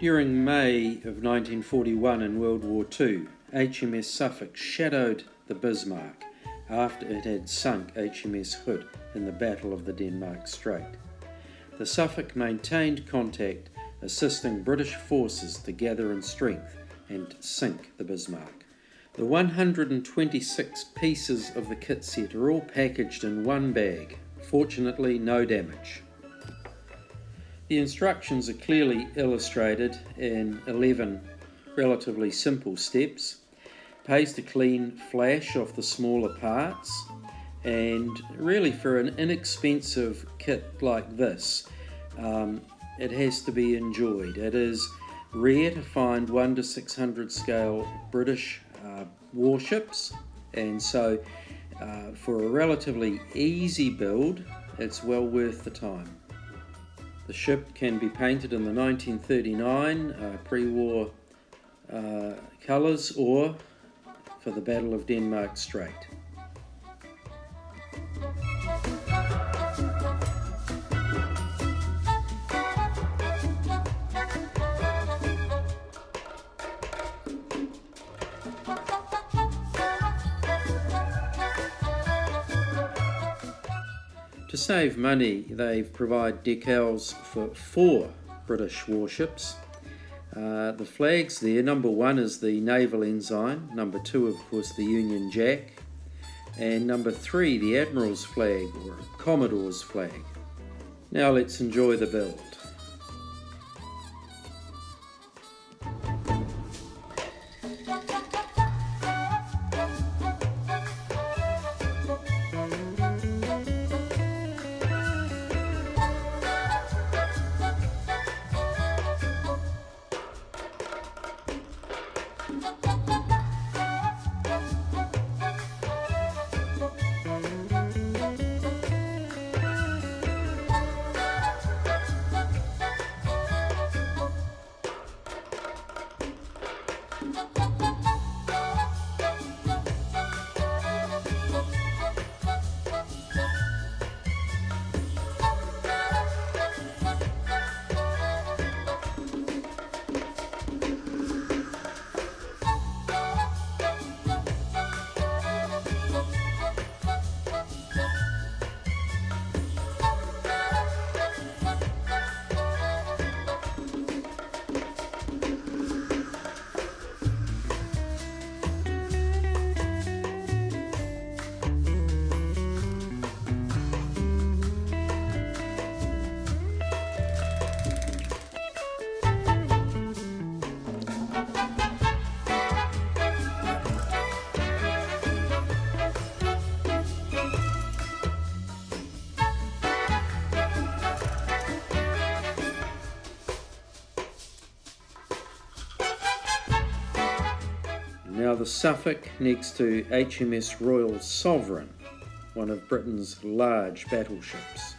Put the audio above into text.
During May of 1941 in World War II, HMS Suffolk shadowed the Bismarck after it had sunk HMS Hood in the Battle of the Denmark Strait. The Suffolk maintained contact, assisting British forces to gather in strength and sink the Bismarck. The 126 pieces of the kit set are all packaged in one bag. Fortunately, no damage. The instructions are clearly illustrated in 11 relatively simple steps. Paste a clean flash off the smaller parts, and really for an inexpensive kit like this, it has to be enjoyed. It is rare to find 1 to 600 scale British warships, and so for a relatively easy build, it's well worth the time. The ship can be painted in the 1939 pre-war colours or for the Battle of Denmark Strait. To save money, they provide decals for 4 British warships. The flags there, number 1 is the Naval Ensign, number 2 of course the Union Jack, and number 3 the Admiral's flag or Commodore's flag. Now let's enjoy the build. Now the Suffolk next to HMS Royal Sovereign, one of Britain's large battleships.